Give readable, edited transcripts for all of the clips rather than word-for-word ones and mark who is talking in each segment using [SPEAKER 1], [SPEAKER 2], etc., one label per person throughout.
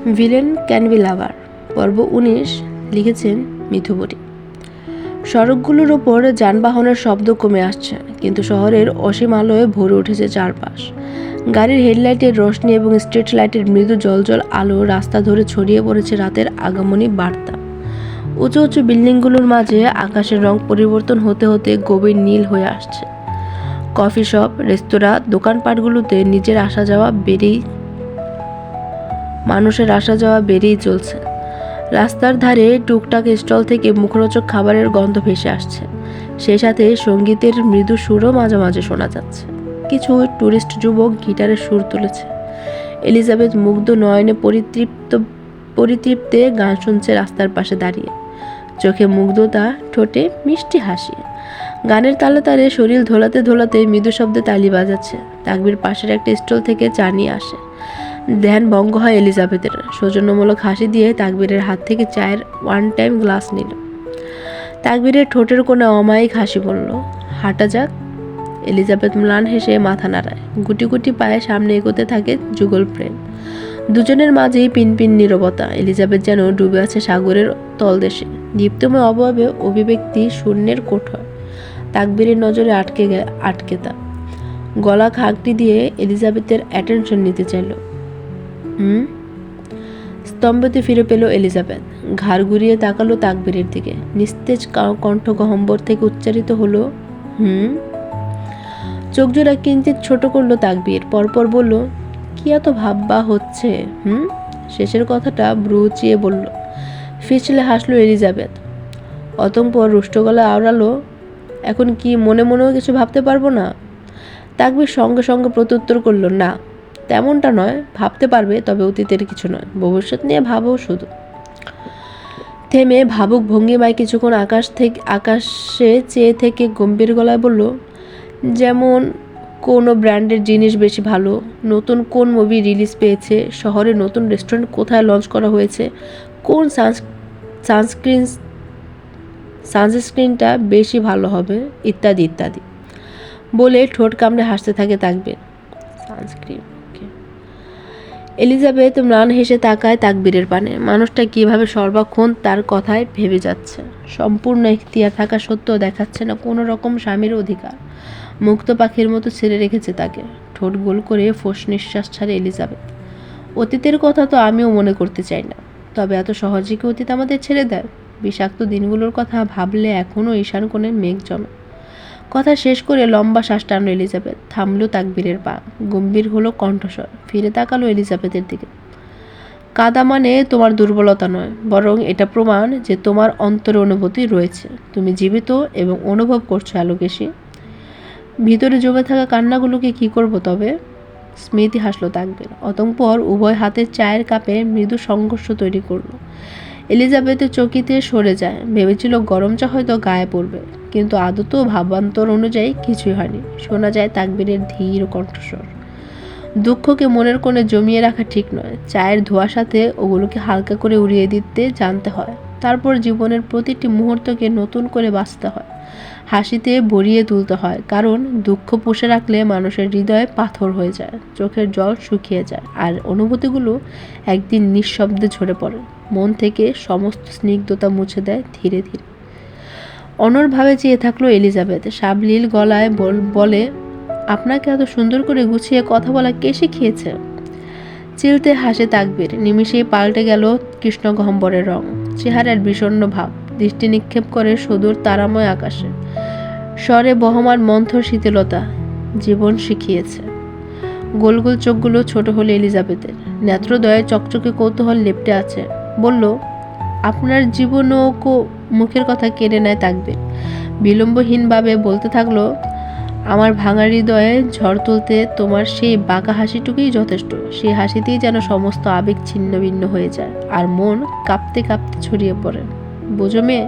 [SPEAKER 1] Villain can be লাভার, পর্ব 19, লিখেছেন মিথুবরী। সড়কগুলোর ওপর যানবাহনের শব্দ কমে আসছে, কিন্তু শহরের অসীম আলোয় ভরে উঠেছে চারপাশ। গাড়ির হেডলাইটের রোশনি এবং স্ট্রিট লাইটের মৃদু জলজল আলো রাস্তা ধরে ছড়িয়ে পড়েছে রাতের আগমনী বার্তা। উঁচু উঁচু বিল্ডিংগুলোর মাঝে আকাশের রং পরিবর্তন হতে হতে গভীর নীল হয়ে আসছে। কফি শপ, রেস্তোরাঁ, দোকানপাটগুলোতে মানুষের আসা যাওয়া বেড়েই চলছে। রাস্তার ধারে টুকটাক স্টল থেকে মুখরোচক খাবারের গন্ধ ভেসে আসছে, সেই সাথে সঙ্গীতের মৃদু সুরও মাঝে মাঝে শোনা যাচ্ছে। কিছু টুরিস্ট যুবক গিটারের সুর তুলেছে। এলিজাবেথ মুগ্ধ নয়নে পরিতৃপ্তে গান শুনছে রাস্তার পাশে দাঁড়িয়ে, চোখে মুগ্ধতা, ঠোঁটে মিষ্টি হাসি। গানের তালে তালে শরীর ধোলাতে ধোলাতে মৃদু শব্দে তালি বাজাচ্ছে। তাকবির পাশের একটা স্টল থেকে চা নিয়ে আসে। ধ্যান ভঙ্গ হয় এলিজাবেথের। সৌজন্যমূলক হাসি দিয়ে তাকবীরের হাত থেকে চায়ের ওয়ান টাইম গ্লাস নিল। তাকবীরের ঠোঁটের কোণে অমায়িক হাসি বলল, হাঁটা যাক। এলিজাবেথ ম্লান হেসে মাথা নাড়ায়। গুটি গুটি পায়ে সামনে এগোতে থাকে যুগল প্রেম। দুজনের মাঝেই পিনপিন নীরবতা। এলিজাবেথ যেন ডুবে আছে সাগরের তলদেশে, দীপ্তময় অভাবে অভিব্যক্তি শূন্যের কোঠর। তাকবীরের নজরে আটকে তা। গলা খাঁকটি দিয়ে এলিজাবেথের অ্যাটেনশন নিতে চাইল। স্তম্ভতে ফিরে পেল এলিজাবেথ। ঘাড় ঘুরিয়ে তাকালো তাকবীরের দিকে। নিস্তেজ কণ্ঠ গহ্বর থেকে উচ্চারিত হলো, চোখজোড়া কিঞ্চিত ছোট করলো তাকবীর। পরপর বলল, কি এত ভাববা হচ্ছে? শেষের কথাটা ভ্রু উঁচিয়ে বলল। ফিসলে হাসলো এলিজাবেথ। অতঃপর রুষ্ট গলা আওড়ালো, এখন কি মনে মনেও কিছু ভাবতে পারবো না? তাকবীর সঙ্গে সঙ্গে প্রত্যুত্তর করল, না, তেমনটা নয়। ভাবতে পারবে, তবে অতীতের কিছু নয়, ভবিষ্যৎ নিয়ে ভাবো শুধু। থেমে ভাবুক ভঙ্গিমায় কিছুক্ষণ আকাশে চেয়ে থেকে গম্ভীর গলায় বলল, যেমন কোনো ব্র্যান্ডের জিনিস বেশি ভালো, নতুন কোন মুভি রিলিজ পেয়েছে, শহরে নতুন রেস্টুরেন্ট কোথায় লঞ্চ করা হয়েছে, কোন সানস্ক্রিনটা বেশি ভালো হবে, ইত্যাদি ইত্যাদি বলে ঠোঁট কামড়ে হাসতে থাকে তাকবীর। সানস্ক্রিন। এলিজাবেথ ম্লান হেসে তাকায় তাকবীরের পানে। মানুষটা কিভাবে সর্বক্ষণ তার কথায় ভেবে যাচ্ছে। সম্পূর্ণ এখতিয়ার থাকা সত্ত্বেও দেখাচ্ছে না কোনো রকম স্বামীর অধিকার। মুক্ত পাখির মতো ছেড়ে রেখেছে তাকে। ঠোঁট গোল করে ফোঁস নিঃশ্বাস ছাড়ে এলিজাবেথ। অতীতের কথা তো আমিও মনে করতে চাই না, তবে এত সহজে কি অতীত আমাদের ছেড়ে দেয়? বিষাক্ত দিনগুলোর কথা ভাবলে এখনও ঈশান কোণে মেঘ জমে। কথা শেষ করে লম্বা শ্বাস টানল এলিজাবেথ। থামলো তাকবীরের পা। গম্ভীর হলো কণ্ঠস্বর। ফিরে তাকালো এলিজাবেথের দিকে। কাদা মানে তোমার দুর্বলতা নয়, বরং এটা প্রমাণ যে তোমার অন্তরে অনুভূতি রয়েছে। তুমি জীবিত এবং অনুভব করছো অ্যালোকেশি। ভিতরে জমে থাকা কান্নাগুলোকে কি করব তবে? স্মৃতি হাসলো তাকবীর। অতঃপর উভয় হাতের চায়ের কাপে মৃদু সংঘর্ষ তৈরি করলো। এলিজাবেথের চকিতে সরে যায়। ভেবেছিল গরম চা হয়তো গায়ে পড়বে, কিন্তু আদত ভাবান্তর অনুযায়ী কিছুই হয়নি। শোনা যায় তাকবীরের ধীর কণ্ঠস্বর, দুঃখকে মনের কোণে জমিয়ে রাখা ঠিক নয়। চায়ের ধোঁয়ার সাথে ওগুলোকে হালকা করে উড়িয়ে দিতে জানতে হয়। তারপর জীবনের প্রতিটি মুহূর্তকে নতুন করে বাঁচতে হয়, হাসিতে ভরিয়ে তুলতে হয়। কারণ দুঃখ পুষে রাখলে মানুষের হৃদয়ে পাথর হয়ে যায়, চোখের জল শুকিয়ে যায়, আর অনুভূতিগুলো একদিন নিঃশব্দে ঝরে পড়ে। মন থেকে সমস্ত স্নিগ্ধতা মুছে দেয় ধীরে ধীরে। অনড়ভাবে চেয়ে থাকলো এলিজাবেথ। সাবলীল গলায় বলে, আপনাকে এত সুন্দর করে গুছিয়ে কথা বলা কে শিখিয়েছে? চিলতে হাসে তাকবীর। নিমিষেই পাল্টে গেল কৃষ্ণ গহ্বরের রং, চেহারার বিষণ্ণ ভাব। দৃষ্টি নিক্ষেপ করে সুদূর তারাময় আকাশে। স্বরে বহমান মন্থর শীতলতা, জীবন শিখিয়েছে। গোল গোল চোখগুলো ছোট হলো এলিজাবেথের। নেত্রদয়ে চকচকে কৌতূহল লেপ্টে আছে। বলল, আপনার জীবনও মুখের কথা কেড়ে নেয় তাকবীর। বিলম্বহীনভাবে বলতে থাকলো, আমার ভাঙা হৃদয়ে ঝড় তুলতে তোমার সেই বাঁকা হাসিটুকুই যথেষ্ট। সেই হাসিতেই যেন সমস্ত আবেগ ছিন্ন ভিন্ন হয়ে যায়, আর মন কাঁপতে কাঁপতে ছড়িয়ে পড়ে। বোঝো মেয়ে?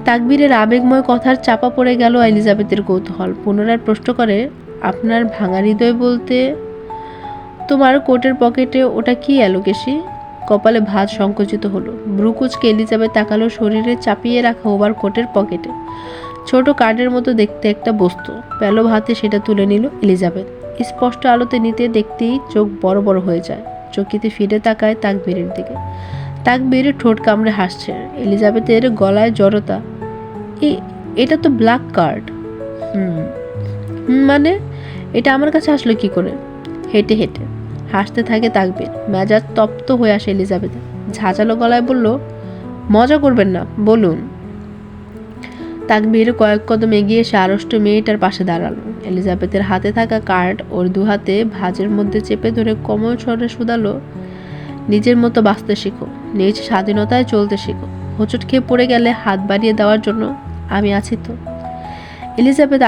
[SPEAKER 1] তাকবীরের আবেগময় কথার চাপা পড়ে গেল এলিজাবেথের কৌতূহল। পুনরায় প্রশ্ন করে, আপনার ভাঙা হৃদয় বলতে? তোমার কোটের পকেটে ওটা কি অ্যালোকেশি? কপালে ভাঁজ সংকুচিত হলো। ব্রুকুচকে এলিজাবেথ তাকালো শরীরে চাপিয়ে রাখা ওভার কোটের পকেটে। ছোট কার্ডের মতো দেখতে একটা বস্তু। পেলব হাতে সেটা তুলে নিল এলিজাবেথ। স্পষ্ট আলোতে নিতে দেখতেই চোখ বড় বড় হয়ে যায়। চকিতে ফিরে তাকায় তাকবীরের দিকে। তাকবীর ঠোঁট কামড়ে হাসছে। এলিজাবেথের গলায় জড়তা। এটা তো ব্ল্যাক কার্ড। মানে এটা আমার কাছে আসলো কি করে? হেঁটে হেঁটে হাসতে থাকে তাকবীর। মেজাজ তপ্ত হয়ে আসে এলিজাবেথের। ঝাঁঝালো গলায় বলল, মজা করবেন না, বলুন। তাকবীর কয়েক কদম এগিয়ে এসে আড়ষ্ট মেয়েটার পাশে দাঁড়ালো। এলিজাবেথের হাতে থাকা কার্ড ওর দু হাতে ভাঁজের মধ্যে চেপে ধরে কোমল স্বরে শুধালো, নিজের মতো বাঁচতে শিখো, নিজ স্বাধীনতায় চলতে শিখো। হোঁচট খেয়ে পড়ে গেলে হাত বাড়িয়ে দেওয়ার জন্য আমি আছি তো। এলিজাবেথ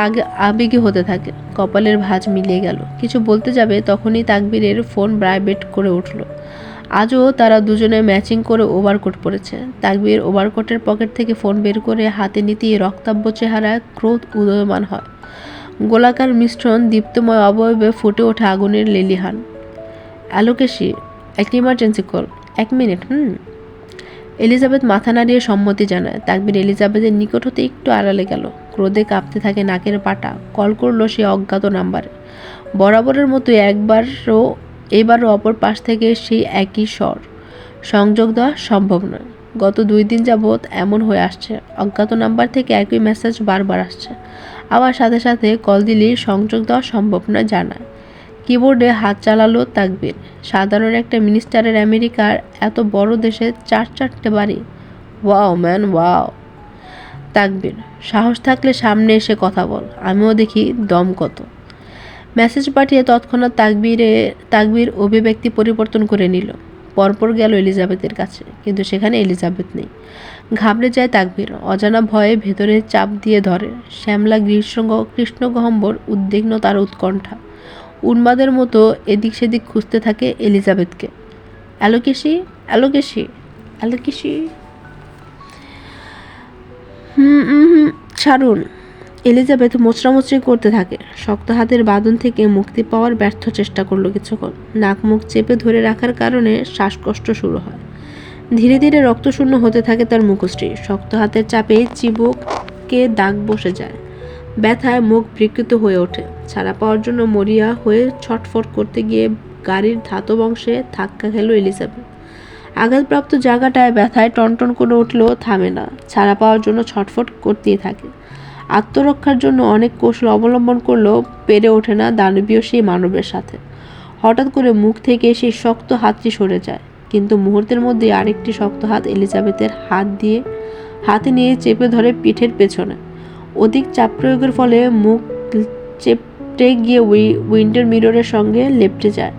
[SPEAKER 1] আবেগে হতে থাকে। কপালের ভাঁজ মিলিয়ে গেল। কিছু বলতে যাবে তখনই তাকবীরের ফোন ভাইব্রেট করে উঠল। আজও তারা দুজনে ম্যাচিং করে ওভারকোট পরেছে। তাকবীর ওভারকোটের পকেট থেকে ফোন বের করে হাতে নিতেই রক্তাব্য চেহারায় ক্রোধ উদয়মান হয়। গোলাকার মিশ্রণ দীপ্তময় অবয়বে ফুটে ওঠে আগুনের লেলিহান। অ্যালোকেশি, একটা ইমার্জেন্সি কল, 1 মিনিট। এলিজাবেথ মাথা নাড়িয়ে সম্মতি জানায়। তাকবীর এলিজাবেথের নিকট হতে একটু আড়ালে গেল। ক্রোধে কাঁপতে থাকে নাকের পাটা। কল করলো সে অজ্ঞাত নাম্বারে। বরাবরের মতো এবারও অপর পাশ থেকে সেই একই স্বর। সংযোগ দেওয়া সম্ভব নয়। গত 2 দিন যাবৎ এমন হয়ে আসছে। অজ্ঞাত নাম্বার থেকে একই মেসেজ বারবার আসছে। আবার সাথে সাথে কল দিলেই সংযোগ দেওয়া সম্ভব নয় জানায়। কিবোর্ডে হাত চালালো তাকবীর। সাধারণ একটা মিনিস্টারের আমেরিকার এত বড় দেশে 4-4টে বাড়ি। Wow man, wow. তাকবীর, সাহস থাকলে সামনে এসে কথা বল, আমিও দেখি দম কত। মেসেজ পাঠিয়ে তৎক্ষণাৎ তাকবীর অভিব্যক্তি পরিবর্তন করে নিল। পরপর গেল এলিজাবেথের কাছে, কিন্তু সেখানে এলিজাবেথ নেই। ঘাবড়ে যায় তাকবীর। অজানা ভয়ে ভেতরে চাপ দিয়ে ধরে শ্যামলা কৃষ্ণগহ্বর উদ্বিগ্ন তার উৎকণ্ঠা। উন্মাদের মতো এদিক সেদিক খুঁজতে থাকে এলিজাবেথকে। অ্যালোকেশি, অ্যালোকেশি, অ্যালোকেশি। ছাড়ুন। এলিজাবেথ মোচড়ামুচড়ি করতে থাকে। শক্ত হাতের বাঁধন থেকে মুক্তি পাওয়ার ব্যর্থ চেষ্টা করলো কিছুক্ষণ। নাক মুখ চেপে ধরে রাখার কারণে শ্বাসকষ্ট শুরু হয়। ধীরে ধীরে রক্তশূন্য হতে থাকে তার মুখশ্রী। শক্ত হাতের চাপে চিবুকে দাগ বসে যায়। ব্যথায় মুখ বিকৃত হয়ে ওঠে। ছাড়া পাওয়ার জন্য মরিয়া হয়ে ছটফট করতে গিয়ে গাড়ির ধাতব অংশে ধাক্কা খেল এলিজাবেথ। আঘাতপ্রাপ্ত জায়গাটায় ব্যথায় টনটন করে উঠলেও থামে না। ছাড়া পাওয়ার জন্য ছটফট করতেই থাকে। আত্মরক্ষার জন্য অনেক কৌশল অবলম্বন করলেও পেরে ওঠে না দানবীয় সেই মানবের সাথে। হঠাৎ করে মুখ থেকে সেই শক্ত হাতটি সরে যায়, কিন্তু মুহূর্তের মধ্যে আরেকটি শক্ত হাত এলিজাবেথের হাতে নিয়ে চেপে ধরে পিঠের পেছনে। অধিক চাপ প্রয়োগের ফলে মুখ চেপটে গিয়ে উইন্ডোর মিররের সঙ্গে লেপটে যায়।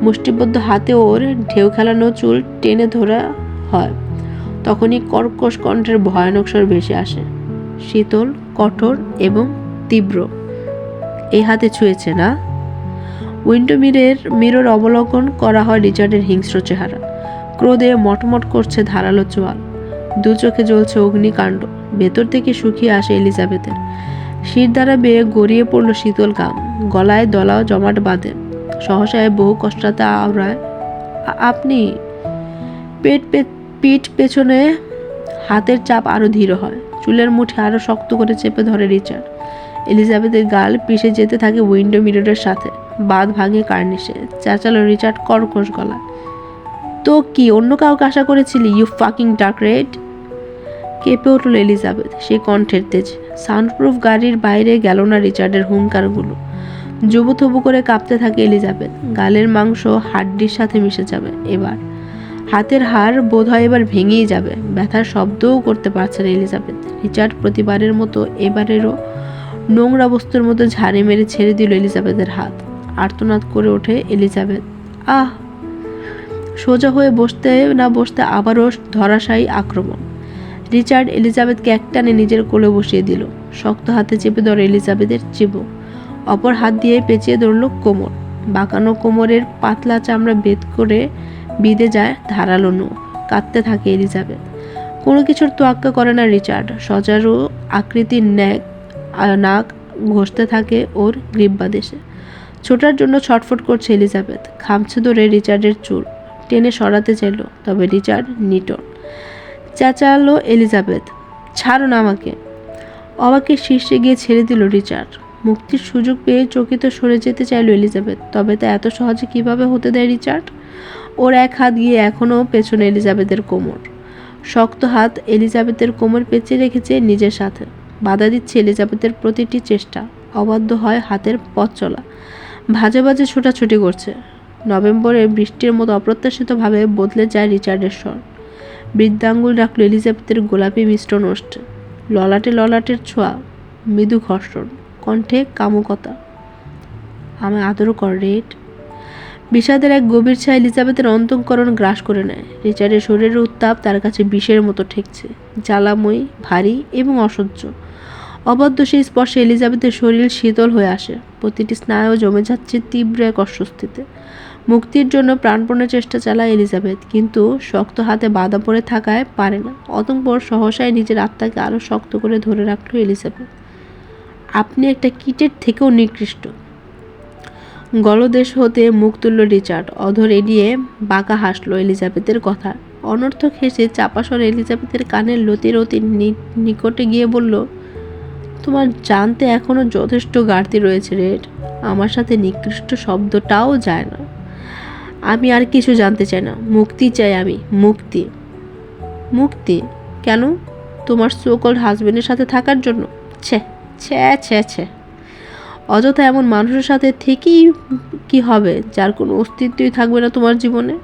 [SPEAKER 1] মুষ্টিবদ্ধ হাতে ওর ঢেউ খেলানো চুল টেনে ধরা হয়। তখনই কর্কশ কণ্ঠের ভয়ানক স্বর ভেসে আসে, শীতল, কঠোর এবং তীব্র। এই হাতে ছুঁয়েছে না? উইন্ডো মিরর অবলোকন করা হয় রিচার্ডের হিংস্র চেহারা। ক্রোধে মটমট করছে ধারালো চোয়াল। 2 চোখে জ্বলছে অগ্নিকাণ্ড। ভেতর থেকে শুকিয়ে আসে এলিজাবেথের। শির দ্বারা বেয়ে গড়িয়ে পড়ল শীতল ঘাম। গলায় দলাও জমাট বাঁধে। সহসায় বহু কষ্টাতে আওড়ায়, আপনি। পিঠ পেছনে হাতের চাপ আরো ধীর হয়। চুলের মুঠে আরো শক্ত করে চেপে ধরে রিচার্ড। এলিজাবেথের গাল পিষে যেতে থাকে উইন্ডো মিররের সাথে। বাঁধ ভাঙে কার্নিশে। চেঁচালো রিচার্ড কর্কশ গলায়, তো কি অন্য কাউকে আশা করেছিলি, ইউ ফাকিং ডার্ক রেড? কেঁপে উঠল এলিজাবেথ। সেই কণ্ঠের তেজ। সাউন্ডপ্রুফ গাড়ির বাইরে গেল না রিচার্ডের হুঙ্কারগুলো। জবুথবু করে কাঁপতে থাকে এলিজাবেথ। গালের মাংস হাড্ডির সাথে মিশে যাবে এবার। হাতের হাড় বোধহয় এবার ভেঙেই যাবে। ব্যথার শব্দও করতে পারছে না এলিজাবেথ। রিচার্ড প্রতিবারের মতো এবারেরও নোংরা বস্তুর মতো ঝাড়ে মেরে ছেড়ে দিল এলিজাবেথের হাত। আর্তনাদ করে ওঠে এলিজাবেথ, আহ! সোজা হয়ে বসতে আবারও ধরাশায়ী আক্রমণ। রিচার্ড এলিজাবেথকে একটানে নিজের কোলে বসিয়ে দিল। শক্ত হাতে চেপে ধরে এলিজাবেথের চিবুক। অপর হাত দিয়ে পেঁচিয়ে ধরল কোমর। বাঁকানো কোমরের পাতলা চামড়া বিঁধে যায় ধারালো নখ। কাঁদতে থাকে এলিজাবেথ। কোনো কিছুর তোয়াক্কা করে না রিচার্ড। সজারু আকৃতির নাক ঘষতে থাকে ওর গ্রীববাদেশে। ছোটার জন্য ছটফট করছে এলিজাবেথ। খামছে ধরে রিচার্ডের চুল টেনে সরাতে চাইল, তবে রিচার্ড নিটল। চেঁচালো এলিজাবেথ, ছাড়ুন আমাকে। অবাকের শীর্ষে গিয়ে ছেড়ে দিল রিচার্ড। মুক্তির সুযোগ পেয়ে চকিত সরে যেতে চাইল এলিজাবেথ, তবে তা এত সহজে কিভাবে হতে দেয় রিচার্ড? ওর এক হাত গিয়ে এখনও পেছনে এলিজাবেথের কোমর। শক্ত হাত এলিজাবেথের কোমর পেঁচিয়ে রেখেছে নিজের সাথে। বাধা দিচ্ছে এলিজাবেথের প্রতিটি চেষ্টা। অবাধ্য হয় হাতের পথ চলা। ভাজে ভাজে ছোটাছুটি করছে। নভেম্বরের বৃষ্টির মতো অপ্রত্যাশিতভাবে বদলে যায় রিচার্ডের স্বর। বৃদ্ধাঙ্গুল রাখল এলিজাবেথের গোলাপি মিশ্রণ ওষ্ঠে। ললাটে ললাটের ছোঁয়া, মৃদু ঘর্ষণ, কণ্ঠে কামুকতা। আমায় আদর কর রেড। বিষাদের এক গভীর ছায়া এলিজাবেথের অন্তঃকরণ গ্রাস করে নেয়। রিচার্ডের শরীরের উত্তাপ তার কাছে বিষের মতো ঠেকছে, জ্বালাময়ী, ভারী এবং অসহ্য। অবাধ্য সেই স্পর্শে এলিজাবেথের শরীর শীতল হয়ে আসে। প্রতিটি স্নায়ু জমে যাচ্ছে তীব্র এক অস্বস্তিতে। মুক্তির জন্য প্রাণপণের চেষ্টা চালায় এলিজাবেথ, কিন্তু শক্ত হাতে বাধা পড়ে থাকায় পারে না। অতঃপর সহসায় নিজের আত্মাকে আরও শক্ত করে ধরে রাখল এলিজাবেথ। আপনি একটা কীটের থেকেও নিকৃষ্ট। গলদেশ হতে মুখ তুলল রিচার্ড। অধর এড়িয়ে বাঁকা হাসল এলিজাবেথের কথা। অনর্থক হেসে চাপা স্বরে এলিজাবেথের কানের লতির অতি নিকটে গিয়ে বলল, তোমার জানতে এখনও যথেষ্ট ঘাটতি রয়েছে রেড। আমার সাথে নিকৃষ্ট শব্দটাও যায় না। আমি আর কিছু জানতে চাই না। মুক্তি চাই আমি, মুক্তি। মুক্তি? কেন? তোমার সো-কল্ড হাজবেন্ডের সাথে থাকার জন্য? ছে ছে ছে ছে। অযথা এমন মানুষের সাথে থেকেই কি হবে যার কোনো অস্তিত্বই থাকবে না তোমার জীবনে?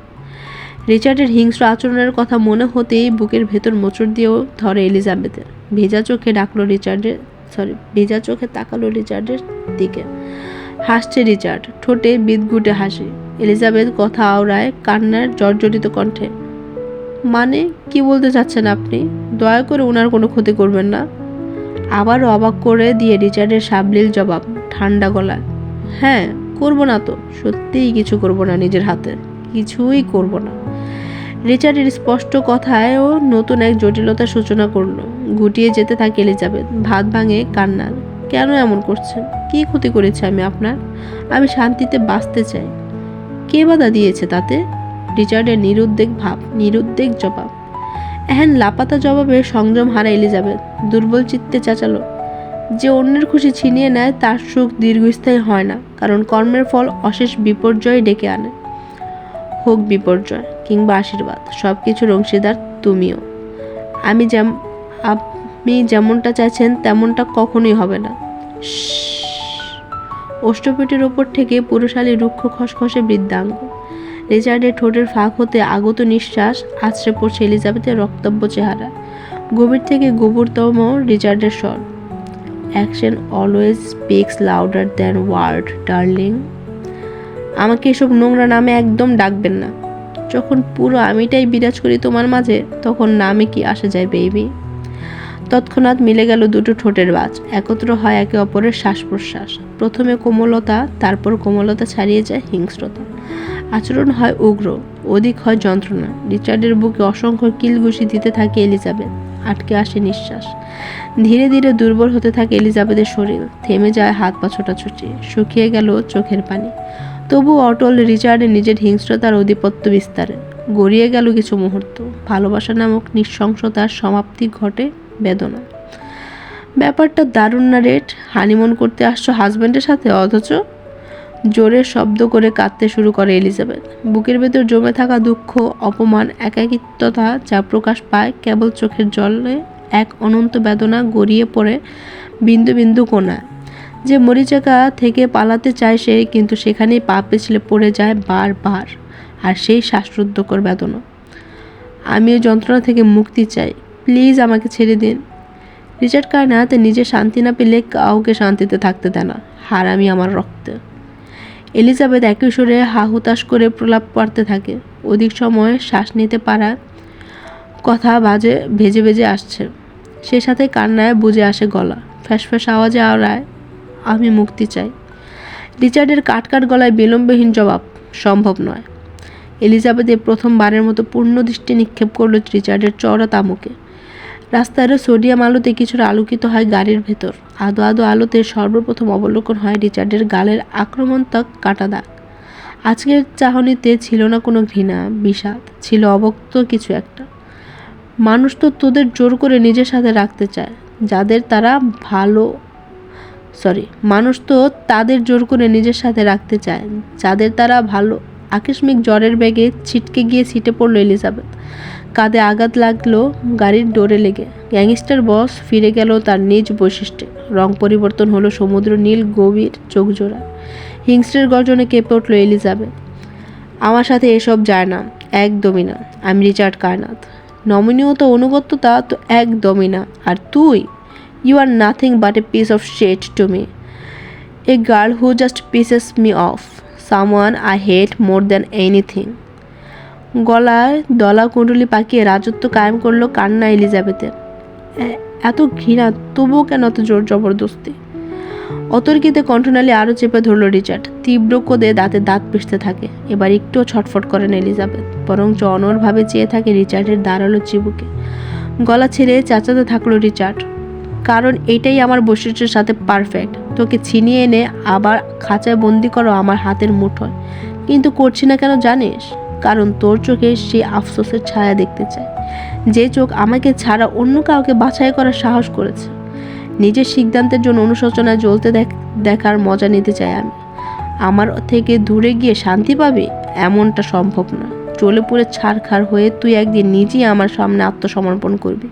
[SPEAKER 1] রিচার্ডের হিংস্র আচরণের কথা মনে হতেই বুকের ভেতর মোচড় দিয়েও ধরে এলিজাবেথের। ভেজা চোখে ভেজা চোখে তাকালো রিচার্ডের দিকে। হাসছে রিচার্ড, ঠোঁটে বিদঘুটে হাসি। এলিজাবেথ কথা আওড়ায় কান্নার জর্জরিত কণ্ঠে। মানে কি বলতে চাচ্ছেন আপনি? দয়া করে ওনার কোনো ক্ষতি করবেন না। আবারও অবাক করে দিয়ে রিচার্ডের সাবলীল জবাব, ঠান্ডা গলায়। হ্যাঁ, করবো না তো। সত্যিই কিছু করবো না নিজের হাতে। কিছুই করবো না। রিচার্ডের স্পষ্ট কথায়ও নতুন এক জটিলতার সূচনা করলো। গুটিয়ে যেতে থাকে এলিজাবেথ। ভাত ভাঙে কান্নার। কেন এমন করছেন? কি ক্ষতি করেছি আমি আপনার? আমি শান্তিতে বাঁচতে চাই। কে বাধা দিয়েছে তাতে? রিচার্ডের নিরুদ্বেগ ভাব, নিরুদ্বেগ জবাব। এহেন লাপাতা জবাবে সংযম হারা এলিজাবেথ দুর্বল চিত্তে চেঁচালো, যে অন্যের খুশি ছিনিয়ে নেয় তার সুখ দীর্ঘস্থায়ী হয় না, কারণ কর্মের ফল অশেষ বিপর্যয় ডেকে আনে। হোক বিপর্যয় কিংবা আশীর্বাদ, সব কিছুর অংশীদার তুমিও। আপনি যেমনটা চাইছেন তেমনটা কখনোই হবে না। অষ্টপেটের ওপর থেকে পুরুষালী রুক্ষ খসখসে বৃদ্ধাঙ্গ। রিচার্ডের ঠোঁটের ফাঁক হতে আগত নিঃশ্বাস আছড়ে পড়ছে এলিজাবেথের রক্তব্য চেহারা। গভীর থেকে গভীরতম রিচার্ডের স্বর, action always speaks louder than word darling. আমাকে এসব নোংরা নামে একদম ডাকবেন না। যখন পুরো আমিটাই বিরাজ করি তোমার মাঝে, তখন নামে কি আসে যায় বেবি? তৎক্ষণাৎ মিলে গেল দুটো ঠোঁটের বাজ। একত্র হয় একে অপরের শ্বাস প্রশ্বাস। প্রথমে কোমলতা, তারপর কোমলতা ছাড়িয়ে যায় হিংস্রতা। আচরণ হয় উগ্র, অধিক হয় যন্ত্রণা। রিচার্ডের বুকে অসংখ্য কিলঘুষি দিতে থাকে এলিজাবেথ। আটকে আসে নিঃশ্বাস। ধীরে ধীরে দুর্বল হতে থাকে এলিজাবেথের শরীর। থেমে যায় হাত পা ছোটাছুটি। শুকিয়ে গেল চোখের পানি। তবু অটল রিচার্ডের নিজের হিংস্রতার আধিপত্য বিস্তারে। গড়িয়ে গেল কিছু মুহূর্ত। ভালোবাসা নামক নৃশংসতার সমাপ্তি ঘটে বেদনা। ব্যাপারটা দারুণ না রেড? হানিমুন করতে আসছো হাজব্যান্ডের সাথে, অথচ। জোরে শব্দ করে কাঁদতে শুরু করে এলিজাবেথ। বুকের ভেতর জমে থাকা দুঃখ, অপমান, একাকিত্বতা যা প্রকাশ পায় কেবল চোখের জলে, এক অনন্ত বেদনা গড়িয়ে পড়ে বিন্দু বিন্দু কোণায়। যে মরিচাকা থেকে পালাতে চায় সে, কিন্তু সেখানেই পা পিছলে পড়ে যায় বারবার। আর সেই শ্বাসরুদ্ধকর বেদনা। আমি ওই যন্ত্রণা থেকে মুক্তি চাই। প্লিজ আমাকে ছেড়ে দিন। রিচার্ড কার্নাত নিজে শান্তি না পেলে কাউকে শান্তিতে থাকতে দেয় না। হারামি আমার রক্তে। এলিজাবেথ একই সুরে হাহুতাশ করে প্রলাপ করতে থাকে। অধিক সময় শ্বাস নিতে পারা কথা ভেজে ভেজে আসছে। সে সাথে কান্নায় বুঝে আসে গলা। ফ্যাঁস আওয়াজে আওড়ায়, আমি মুক্তি চাই। রিচার্ডের কাটকাট গলায় বিলম্বহীন জবাব, সম্ভব নয়। এলিজাবেথ প্রথমবারের মতো পূর্ণ দৃষ্টি নিক্ষেপ করল রিচার্ডের চওড়া তামুকে। রাস্তার সোডিয়াম আলোতে কিছুটা আলোকিত হয় গাড়ির ভেতর। আদো আদো আলোতে সর্বপ্রথম অবলোকন হয় রিচার্ডের গালের আক্রমণাত্মক কাটা দাগ। আজকের চাহনিতে ছিল না কোনো ঘৃণা, বিষাদ, ছিল অবক্ত কিছু একটা। মানুষ তো তোদের জোর করে নিজের সাথে রাখতে চায়, মানুষ তো তাদের জোর করে নিজের সাথে রাখতে চায় যাদের তারা ভালো আকস্মিক জ্বরের বেগে ছিটকে গিয়ে সিটে পড়ল এলিজাবেথ। কাঁধে আঘাত লাগলো গাড়ির ডোরে লেগে। গ্যাংস্টার বস ফিরে গেল তার নিজ বৈশিষ্ট্যে। রং পরিবর্তন হলো সমুদ্র নীল গভীর চোখজোড়া। হিংস্রের গর্জনে কেঁপে উঠল এলিজাবেথ। আমার সাথে এসব যায় না, একদমই না। আমি রিচার্ড কার্নাথ। নমনীয়তা অনুগত্যতা তো একদমই না। আর তুই, you are nothing but a piece of shit to me, a girl who just pisses me off, someone I hate more than anything. গলায় দলা কুণ্ডলি পাকিয়ে রাজত্ব কায়েম করলো কান্না এলিজাবেথের। এত ঘৃণা, তবুও কেন এত জোর জবরদস্তি? অতর্কিতে কণ্ঠনালী আরও চেপে ধরল রিচার্ড। তীব্র কোদে দাঁতে দাঁত পিষতে থাকে। এবার একটুও ছটফট করেন এলিজাবেথ, বরঞ্চ অনড়ভাবে চেয়ে থাকে রিচার্ডের দাঁড়ালো চিবুকে। গলা ছেড়ে চেঁচাতে থাকলো রিচার্ড, কারণ এইটাই আমার বৈশিষ্ট্যের সাথে পারফেক্ট। তোকে ছিনিয়ে এনে আবার খাঁচায় বন্দি করো আমার হাতের মুঠোয়। কিন্তু করছি না কেন জানিস? কারণ তোর চোখে সেই আফসোসের ছায়া দেখতে চায়, যে চোখ আমাকে ছাড়া অন্য কাউকে বাছাই করার সাহস করেছে। নিজের সিদ্ধান্তের জন্য অনুশোচনায় জ্বলতে দেখার মজা নিতে চাই আমি। আমার থেকে দূরে গিয়ে শান্তি পাবি এমনটা সম্ভব না। জ্বলে পুড়ে ছারখার হয়ে তুই একদিন নিজেই আমার সামনে আত্মসমর্পণ করবি।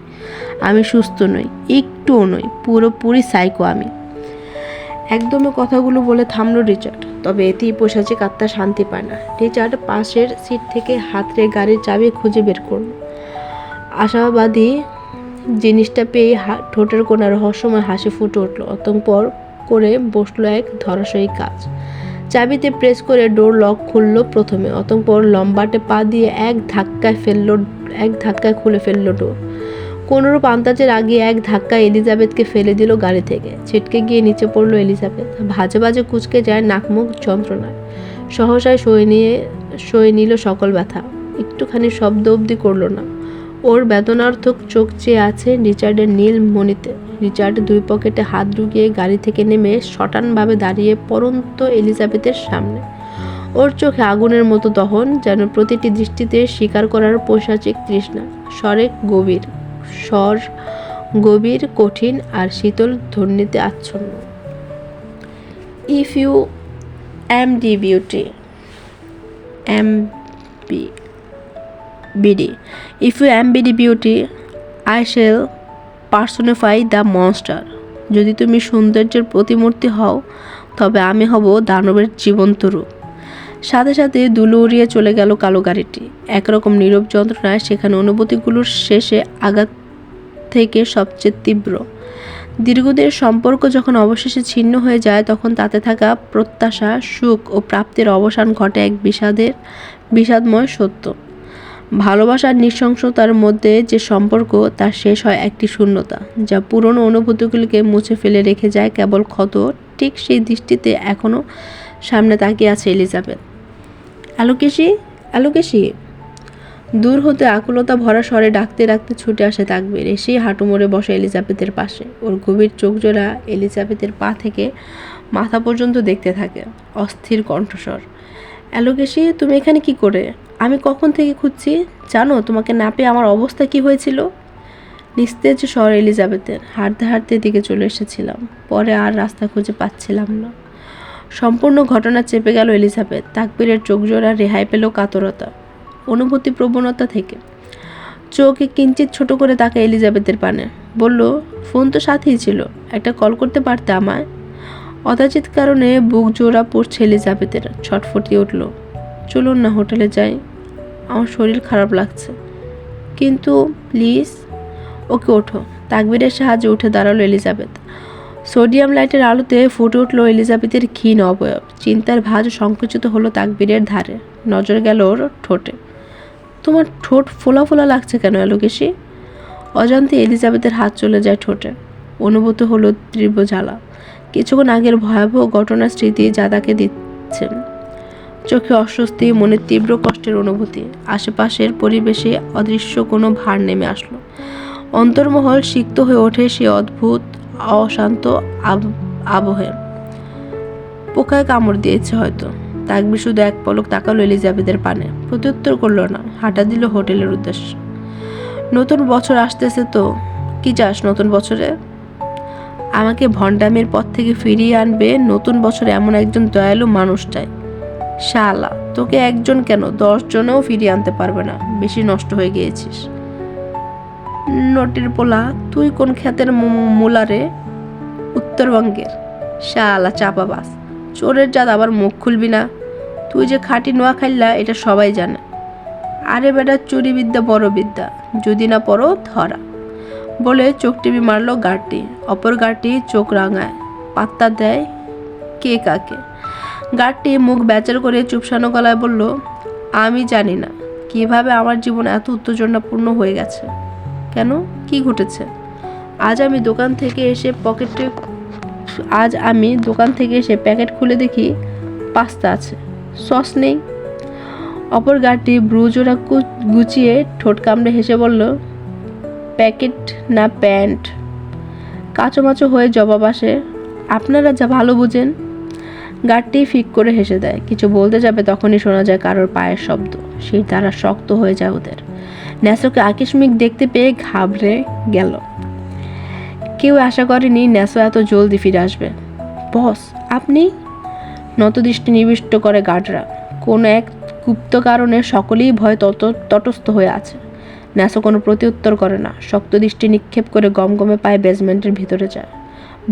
[SPEAKER 1] আমি সুস্থ নই, একটুও নই, পুরোপুরি সাইকো আমি। একদমই কথাগুলো বলে থামলো রিচার্ড। তবে এতেই পৈশাচিক আত্মা শান্তি পায় না। রিচার্ড পাশের সিট থেকে হাতড়ে গাড়ির চাবি খুঁজে বের করল। আশাবাদী জিনিসটা পেয়ে ঠোঁটের কোণে রহস্যময় হাসি ফুটে উঠল। অতঃপর করে বসলো এক ধরাশয়ী কাজ। চাবিতে প্রেস করে ডোর লক খুলল প্রথমে। অতঃপর লম্বাটে পা দিয়ে এক ধাক্কায় খুলে ফেললো ডোর। কোনোরূপ আন্দাজের আগে এক ধাক্কায় এলিজাবেথকে ফেলে দিল গাড়ি থেকে। ছিটকে গিয়ে নিচে পড়লো এলিজাবেথ। ভাজে ভাজে কুঁচকে যায় নাকমুখ যন্ত্রণায়। সহসায় সয়ে নিল সকল ব্যথা। একটুখানি শব্দ অবধি করলো না। ওর বেদনার্থক চোখ চেয়ে আছে রিচার্ডের নীল মণিতে। রিচার্ড দুই পকেটে হাত ঢুকিয়ে গাড়ি থেকে নেমে শটানভাবে দাঁড়িয়ে পড়ন্ত এলিজাবেথের সামনে। ওর চোখে আগুনের মতো দহন, যেন প্রতিটি দৃষ্টিতে স্বীকার করার পৈশাচিক তৃষ্ণা। স্বর গভীর, কঠিন আর শীতল ধ্বনিতে আচ্ছন্ন। If you am the beauty, BD, if you am BD beauty, I shall personify the monster. যদি তুমি সৌন্দর্যের প্রতিমূর্তি হও, তবে আমি হব দানবের জীবন্ত রূপ। সাথে সাথে দুলো উড়িয়ে চলে গেল কালো গাড়িটি। একরকম নীরব যন্ত্রণায় সেখানে অনুভূতিগুলোর শেষে আঘাত থেকে সবচেয়ে তীব্র। দীর্ঘদিনের সম্পর্ক যখন অবশেষে ছিন্ন হয়ে যায়, তখন তাতে থাকা প্রত্যাশা, সুখ ও প্রাপ্তির অবসান ঘটে এক বিষাদময় সত্য। ভালোবাসার নৃশংসতার মধ্যে যে সম্পর্ক, তার শেষ হয় একটি শূন্যতা, যা পুরনো অনুভূতিগুলিকে মুছে ফেলে রেখে যায় কেবল ক্ষত। ঠিক সেই দৃষ্টিতে এখনও সামনে তাকিয়ে আছে এলিজাবেথ। অ্যালোকেশি। দূর হতে আকুলতা ভরা স্বরে ডাকতে ডাকতে ছুটে আসে তাকবীর। এসেই হাঁটু মুড়ে বসে এলিজাবেথের পাশে। ওর গভীর চোখজোড়া এলিজাবেথের পা থেকে মাথা পর্যন্ত দেখতে থাকে। অস্থির কণ্ঠস্বর, অ্যালোকেশি, তুমি এখানে কি করে? আমি কখন থেকে খুঁজছি জানো? তোমাকে না পেয়ে আমার অবস্থা কি হয়েছিল? নিস্তেজ স্বর এলিজাবেথের। হাঁটতে হাঁটতে দিকে চলে এসেছিলাম, পরে আর রাস্তা খুঁজে পাচ্ছিলাম না। সম্পূর্ণ ঘটনা চেপে গেল এলিজাবেথ। তাকবীরের চোখজোড়া রেহাই পেল কাতরতা, অনুভূতি প্রবণতা থেকে। চোখে কিঞ্চিত ছোট করে তাকে এলিজাবেথের পানে। বলল, ফোন তো সাথেই ছিল, একটা কল করতে পারতে আমায়। অযাচিত কারণে বুক জোড়া পড়ছে এলিজাবেথের। ছটফটিয়ে উঠল, চলুন না হোটেলে যাই, আমার শরীর খারাপ লাগছে। কিন্তু প্লিজ। ওকে ওঠো। তাকবীরের সাহায্যে উঠে দাঁড়ালো এলিজাবেথ। সোডিয়াম লাইটের আলোতে ফুটে উঠল এলিজাবেথের ক্ষীণ অবয়ব। চিন্তার ভাঁজ সংকুচিত হলো তাকবীরের ধারে। নজর গেল ওর ঠোঁটে। তোমার ঠোঁট ফোলা ফোলা লাগছে কেন অ্যালোকেশি? অজান্তে এলিজাবেথের হাত চলে যায় ঠোঁটে। অনুভূত হলো তীব্র জ্বালা। কিছুক্ষণ আগের ভয়াবহ ঘটনার স্মৃতি যা তাকে দিচ্ছে। চোখে অস্বস্তি, মনে তীব্র কষ্টের অনুভূতি। আশেপাশের পরিবেশে অদৃশ্য কোনো ভার নেমে আসলো। অন্তর্মহল সিক্ত হয়ে ওঠে সে অদ্ভুত অশান্ত আবহে। পোকায় কামড় দিয়েছে হয়তো। তাকবীর শুধু এক পলক তাকালো এলিজাবেথের পানে, প্রত্যুত্তর করল না। হাঁটা দিল হোটেলের উদ্দেশ্যে। নতুন বছর আসতেছে তো, কি চাস নতুন বছরে? আমাকে ভণ্ডামির পথ থেকে ফিরিয়ে আনবে নতুন বছরে এমন একজন দয়ালু মানুষ চাই। শালা, তোকে একজন কেন 10 জনেও ফিরিয়ে আনতে পারবে না, বেশি নষ্ট হয়ে গিয়েছিস। নটির পোলা, তুই কোন খ্যাতের মুলারে? উত্তরবঙ্গের। শালা চাপাবাস, চোরের জাত, আবার মুখ খুলবি না। তুই যে খাঁটি নোয়াখাইলা এটা সবাই জানে। আরে বেটা, চুরি বিদ্যা বড় বিদ্যা, যদি না পড়ো ধরা। বলে চোখ টিপি মারলো গার্ডটি। অপর গার্ডটি চোখ রাঙায়, পাত্তা দেয় কে কাকে। গার্ডটি মুখ বেচার করে চুপসানো গলায় বলল, আমি জানি না কিভাবে আমার জীবন এত উত্তেজনাপূর্ণ হয়ে গেছে। কেন, কি ঘটেছে? আজ আমি দোকান থেকে এসে প্যাকেট খুলে দেখি পাস্তা আছে, সস নেই। অপর গার্ডটি ব্রুজোরা গুছিয়ে ঠোঁট কামড়ে হেসে বলল, প্যাকেট না প্যান্ট। কাঁচোমাচো হয়ে জবাব আসে, আপনারা যা ভালো বুঝেন। গার্ডটি ফিক করে হেসে দেয়। কিছু বলতে যাবে তখনই শোনা যায় কারোর পায়ের শব্দ। সেই তারা শক্ত হয়ে যায় ওদের। ন্যাসোকে আকস্মিক দেখতে পেয়ে ঘাবড়ে গেল। কেউ আশা করেনি ন্যাসো এত জলদি ফিরে আসবে। বস, আপনি? নতদৃষ্টি নিবিষ্ট করে গার্ডরা। কোনো এক গুপ্ত কারণে সকলেই ভয় তটস্থ হয়ে আছে। ন্যাসো কোনো প্রত্যুত্তর করে না, শক্ত দৃষ্টি নিক্ষেপ করে গমগমে পায়ে বেসমেন্টের ভিতরে যায়।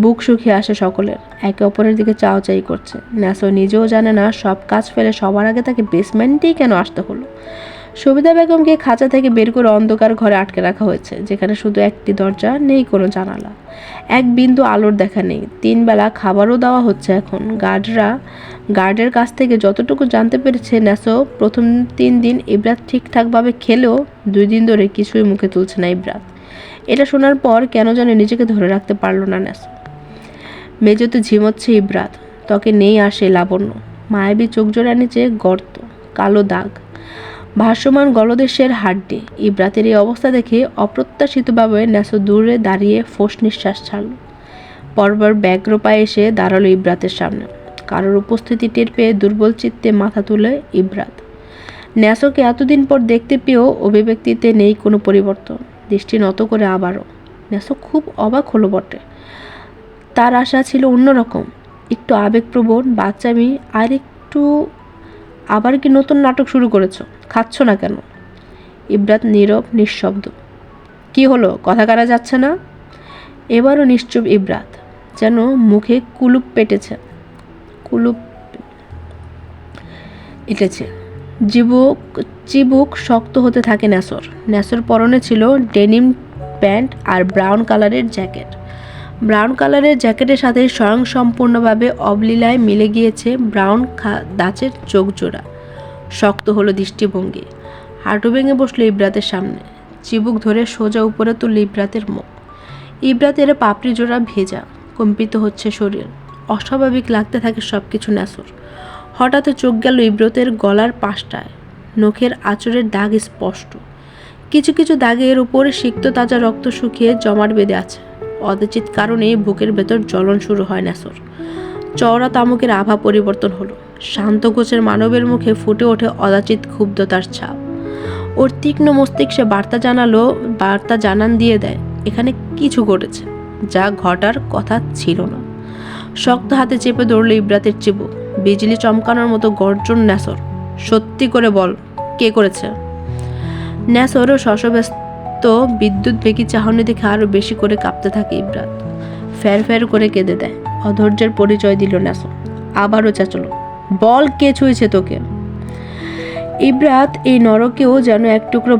[SPEAKER 1] বুক শুকিয়ে আসে সকলের, একে অপরের দিকে চাওয়াচাই করছে। ন্যাসো নিজেও জানে না সব কাজ ফেলে সবার আগে তাকে বেসমেন্টেই কেন আসতে হলো। সবিতা বেগমকে খাঁচা থেকে বের করে অন্ধকার ঘরে আটকে রাখা হয়েছে, যেখানে শুধু একটি দরজা, নেই কোনো জানালা, এক বিন্দু আলোর দেখা নেই। 3 বেলা খাবারও দেওয়া হচ্ছে এখন। গার্ডের কাছ থেকে যতটুকু জানতে পেরেছে, ন্যাসো প্রথম 3 দিন ইব্রাত ঠিকঠাকভাবে খেলেও 2 দিন ধরে কিছুই মুখে তুলছে না ইব্রাত। এটা শোনার পর কেন যেন নিজেকে ধরে রাখতে পারলো না ন্যাসো। মেঝেতে ঝিমোচ্ছে ইব্রাত, ত্বকে নেই আর সেই লাবণ্য। মায়াবী চোখ জোড়া নিচে গর্ত, কালো দাগ, ভাসমান গলদেশের হাড্ডি। ইব্রাতের এই অবস্থা দেখে অপ্রত্যাশিতভাবে ন্যাসো দূরে দাঁড়িয়ে ফোঁস নিঃশ্বাস ছাড়ল। পরপর ব্যগ্র পায়ে এসে দাঁড়ালো ইব্রাতের সামনে। কারোর উপস্থিতি টের পেয়ে দুর্বল চিত্তে মাথা তুলে ইব্রাত। ন্যাসোকে এতদিন পর দেখতে পেয়েও অভিব্যক্তিতে নেই কোনো পরিবর্তন। দৃষ্টি নত করে আবারও। ন্যাসো খুব অবাক হলো বটে। তার আশা ছিল অন্যরকম, একটু আবেগপ্রবণ, বাচ্চামি, আর একটু। আবার কি নতুন নাটক শুরু করেছ? খাচ্ছ না কেন? ইব্রাত নীরব, নিঃশব্দ। কি হলো, কথা কারা যাচ্ছে না? এবারও নিশ্চুপ ইব্রাত, যেন মুখে কুলুপ এঁটেছে। চিবুক শক্ত হতে থাকে ন্যাসোর পরনে ছিল ডেনিম প্যান্ট আর ব্রাউন কালারের জ্যাকেট। ব্রাউন কালারের জ্যাকেটের সাথে স্বয়ংসম্পূর্ণভাবে অবলীলায় মিলে গিয়েছে ব্রাউন দাঁচের চোখ জোড়া। শক্ত হলো দৃষ্টিভঙ্গি। হাঁটু ভেঙে বসলো ইব্রাতের সামনে। চিবুক ধরে সোজা উপরে তুলল ইব্রাতের মুখ। ইব্রাতের পাপড়ি জোড়া ভেজা, কম্পিত হচ্ছে শরীর। অস্বাভাবিক লাগতে থাকে সব কিছু ন্যাসোর। হঠাৎ চোখ গেল ইব্রাতের গলার পাশটায়। নখের আঁচড়ের দাগ স্পষ্ট। কিছু কিছু দাগের উপর সিক্ত তাজা রক্ত শুকিয়ে জমাট বেঁধে আছে। অনিশ্চিত কারণে বুকের ভেতর জ্বলন শুরু হয় ন্যাসোর। চওড়া তামুকের আভা পরিবর্তন হলো। শান্ত গোছের মানবের মুখে ফুটে ওঠে অযাচিত ক্ষুব্ধতার ছাপ। ওর তীক্ষ্ণ মস্তিষ্কে বার্তা জানান দিয়ে দেয়, এখানে কিছু ঘটেছে, যা ঘটার কথা ছিল না। শক্ত হাতে চেপে ধরল ইব্রাতের চিবুক। বিজলি চমকানোর মতো গর্জন ন্যাসোর। সত্যি করে বল, কে করেছে? ন্যাসোরও শশব্যস্ত বিদ্যুৎ বেগী চাহনি দেখে আরো বেশি করে কাঁপতে থাকে ইব্রাত। ফ্যার ফ্যার করে কেঁদে দেয়। অধৈর্যের পরিচয় দিল ন্যাসো। আবারও চেঁচালো, বল, কে ছুঁয়েছে তোকে? ইব্রাত এই নরকেও যেন এক টুকরো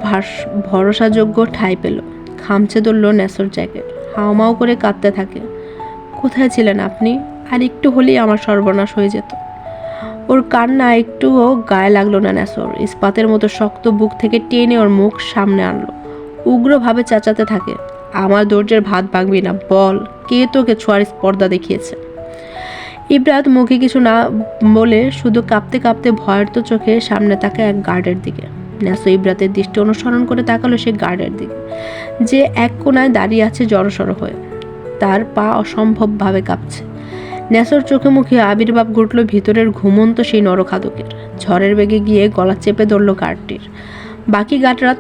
[SPEAKER 1] ভরসাযোগ্য ঠাঁই পেল। খামচে ধরল ন্যাসোর জ্যাকেট। হাওমাও করে কাঁদতে থাকে। কোথায় ছিলেন আপনি? আর একটু হলেই আমার সর্বনাশ হয়ে যেত। ওর কান্না একটুও গায়ে লাগলো না ন্যাসোর। ইস্পাতের মতো শক্ত বুক থেকে টেনে ওর মুখ সামনে আনলো। উগ্রভাবে চেঁচাতে থাকে, আমার ধৈর্যের ভাত ভাঙবি না, বল, কে তোকে ছোঁয়ার স্পর্ধা দেখিয়েছে? ইব্রাত মুখে কিছু না বলে শুধু কাঁপতে কাঁপতে ভয়ার্ত চোখে সামনে তাকায় এক গার্ডের দিকে। ন্যাসো ইব্রাতের দৃষ্টি অনুসরণ করে তাকালো সে গার্ডের দিকে, যে এক কোনায় দাঁড়িয়ে আছে জড়সড় হয়ে। তার পা অসম্ভবভাবে কাঁপছে। ন্যাসোর চোখে মুখে আবির্ভাব ঘটল ভিতরের ঘুমন্ত সেই নরখাদকের। ঝড়ের বেগে গিয়ে গলা চেপে ধরল গার্ডটির। বাকি গার্ডরা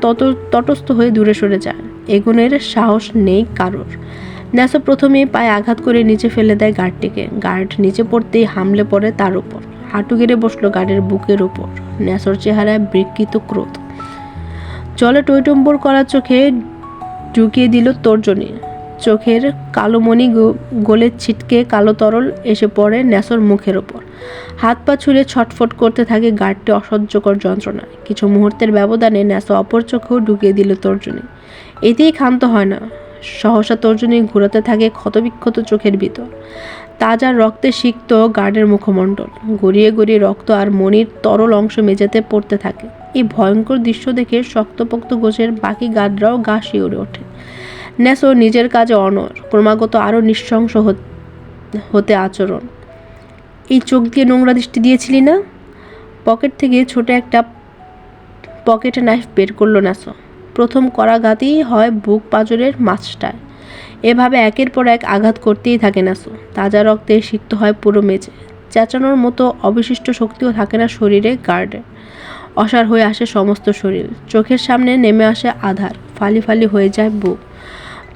[SPEAKER 1] তটস্থ হয়ে দূরে সরে যায়। এগোনের সাহস নেই কারোর। ন্যাসো প্রথমেই পায়ে আঘাত করে নিচে ফেলে দেয় গার্ডটিকে। গার্ড নিচে পড়তেই হামলে পড়ে তার উপর। হাঁটু গেড়ে বসলো গার্ডের বুকের উপর। ন্যাসর চেহারায় বিকৃত ক্রোধ। জলে টইটম্বর করা চোখে ঢুকিয়ে দিল তর্জনী। চোখের কালো মণি গলে ছিটকে কালো তরল এসে পড়ে ন্যাসর মুখের ওপর। হাত পা ছুঁড়ে ছটফট করতে থাকে গাঢ়টি অসহ্যকর যন্ত্রণায়। কিছু মুহূর্তের ব্যবধানে ন্যাসর অপর চোখেও ঢুকিয়ে দিল তর্জনী। এতেই ক্ষান্ত হয় না। সহসা তর্জনী ঘুরাতে থাকে ক্ষতবিক্ষত চোখের ভিতর। তাজা রক্তে সিক্ত গার্ডের মুখমণ্ডল, গড়িয়ে গড়িয়ে রক্ত আর মণির তরল অংশ মেঝেতে পড়তে থাকে। এই ভয়ঙ্কর দৃশ্য দেখে শক্তপোক্ত গোছের বাকি গার্ডরাও গা শিউরে ওঠে। ন্যাসো নিজের কাজে অনড়, ক্রমাগত আরও নৃশংস হতে আচরণ। এই চোখ দিয়ে নোংরা দৃষ্টি দিয়েছিলি না? পকেট থেকে ছোট একটা পকেটে নাইফ বের করলো ন্যাসো। প্রথম করাঘাতেই হয় বুক পাঁজরের মাঝটায়। এভাবে একের পর এক আঘাত করতেই থাকে ন্যাসো। তাজা রক্তে সিক্ত হয় পুরো মেঝে। চেঁচানোর মতো অবশিষ্ট শক্তিও থাকে না শরীরে গার্ডের। অসাড় হয়ে আসে সমস্ত শরীর। চোখের সামনে নেমে আসে আধার, ফালি ফালি হয়ে যায় বুক।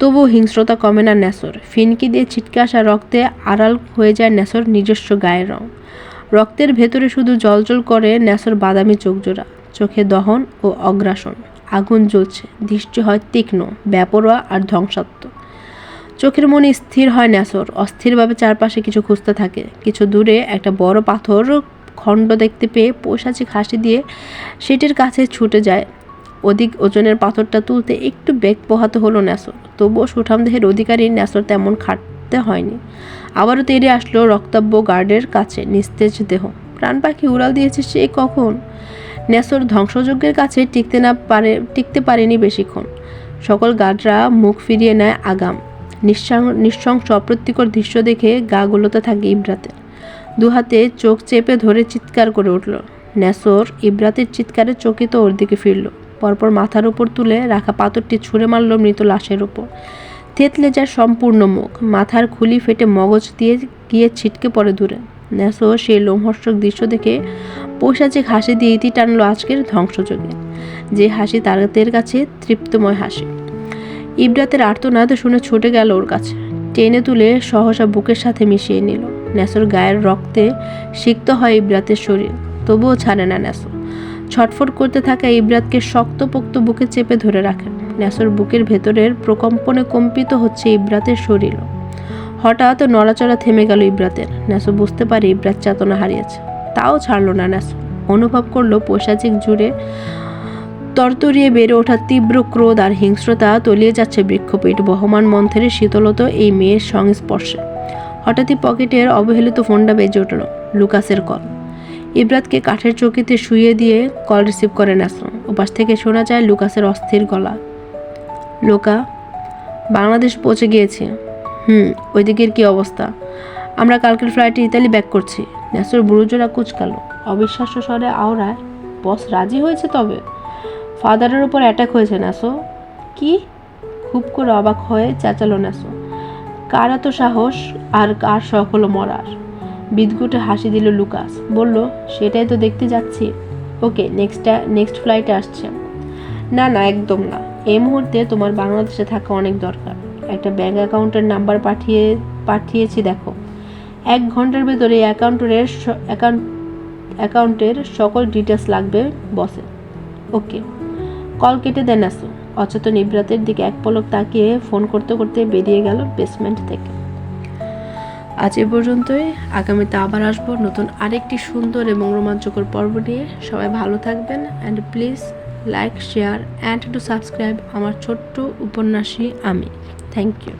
[SPEAKER 1] তবুও হিংস্রতা কমে না ন্যাসর। ফিনকি দিয়ে ছিটকে আসা রক্তে আড়াল হয়ে যায় ন্যাসর নিজস্ব গায়ের রং। রক্তের ভেতরে শুধু জলজল করে ন্যাসর বাদামি চোখজোড়া। চোখে দহন ও অগ্রাসন। আগুন জ্বলছে, দৃষ্টি হয় তীক্ষ্ণ, বেপরোয়া আর ধ্বংসাত্মক। চোখের মনে স্থির হয় ন্যাসর। অস্থিরভাবে চারপাশে কিছু খুঁজতে থাকে। কিছু দূরে একটা বড় পাথর খণ্ড দেখতে পেয়ে পৈশাচিক হাসি দিয়ে সেটির কাছে ছুটে যায়। অধিক ওজনের পাথরটা তুলতে একটু বেগ পোহাতে হলো ন্যাসর। তবুও সুঠাম দেহের অধিকারী ন্যাসর তেমন খাটতে হয়নি। আবারও তেড়ে আসলো রক্তাব্য গার্ডের কাছে নিস্তেজ দেহ। প্রাণ পাখি উড়াল দিয়েছে সে কখন? ন্যাসর ধ্বংসযজ্ঞের কাছে টিকতে পারেনি বেশিক্ষণ। সকল গার্ডরা মুখ ফিরিয়ে নেয় আগাম। নিঃশংস অপ্রীতিকর দৃশ্য দেখে গা গুলোতে থাকে ইব্রাতের। দুহাতে চোখ চেপে ধরে চিৎকার করে উঠল ন্যাসর। ইব্রাতের চিৎকারে চকিত ওর দিকে ফিরল। পরপর মাথার উপর তুলে রাখা পাথরটি ছুঁড়ে মারল মৃত লাশের উপর। থেতলে যায় সম্পূর্ণ মুখ। মাথার খুলি ফেটে মগজ দিয়ে গিয়ে ছিটকে পড়ে দূরে। ন্যাসর সেই লোমহর্ষক দৃশ্য দেখে পৈশাচিক হাসি দিয়ে ইতি টানলো আজকের ধ্বংসযজ্ঞে। যে হাসি তাদের কাছে তৃপ্তময় হাসি। ইব্রাতের আর্তনাদ শুনে ছুটে গেল ওর কাছে। টেনে তুলে সহসা বুকের সাথে মিশিয়ে নিল। ন্যাসর গায়ের রক্তে সিক্ত হয় ইব্রাতের শরীর। তবুও ছাড়ে না ন্যাসর। ছটফট করতে থাকা ইব্রাতকে শক্তপোক্ত বুকে চেপে ধরে রাখেন। ন্যাসর বুকের ভেতরের প্রকম্পনে কম্পিত হচ্ছে ইব্রাতের শরীরও। হঠাৎ নড়াচড়া থেমে গেল ইব্রাতের। ন্যাসর বুঝতে পারে ইব্রাত চেতনা হারিয়েছে। তাও ছাড়ল না ন্যাসর। অনুভব করলো পৈশাচিক জুড়ে তরতরিয়ে বেড়ে ওঠা তীব্র ক্রোধ আর হিংস্রতা তলিয়ে যাচ্ছে বৃক্ষপীঠ বহমান মন্থরের শীতলত এই মেয়ের সংস্পর্শে। হঠাৎই পকেটের অবহেলিত ফোনটা বেজে উঠল। লুকাসের কল। ইব্রাতকে কাঠের চৌকিতে শুইয়ে দিয়ে কল রিসিভ করে ন্যাসর। ওপাশ থেকে শোনা যায় লুকাসের অস্থির গলা। লোকা, বাংলাদেশ পৌঁছে গিয়েছি। ওই দিকের কী অবস্থা? আমরা কালকের ফ্লাইটে ইতালি ব্যাক করছি। ন্যাসর বুড়োজোড়া কুচকালো। অবিশ্বাস্য স্বরে আওড়ায়, বস রাজি হয়েছে তবে? ফাদারের উপর অ্যাটাক হয়েছে ন্যাসো। কি? খুব করে অবাক হয়ে চেঁচালো ন্যাসো। কার এত সাহস আর কার শখ হলো মরার? বিদঘুটে হাসি দিল লুকাস। বলল, সেটাই তো দেখতে যাচ্ছি। ওকে, নেক্সট ফ্লাইটে আসছে। না না, একদম না। এই মুহূর্তে তোমার বাংলাদেশে থাকা অনেক দরকার। একটা ব্যাঙ্ক অ্যাকাউন্টের নাম্বার পাঠিয়েছি দেখো। 1 ঘন্টার ভেতরে এই অ্যাকাউন্টের সকল ডিটেলস লাগবে বসে। ওকে। কল কেটে দেন আসো। অচেতন ইব্রাতের দিকে এক পলক তাকিয়ে ফোন করতে করতে বেরিয়ে গেল বেসমেন্ট থেকে। আজ এ পর্যন্তই। আগামীতে আবার আসবো নতুন আরেকটি সুন্দর এবং রোমাঞ্চকর পর্ব নিয়ে। সবাই ভালো থাকবেন and please like, share and to subscribe আমার ছোট্ট উপন্যাসী আমি। Thank you.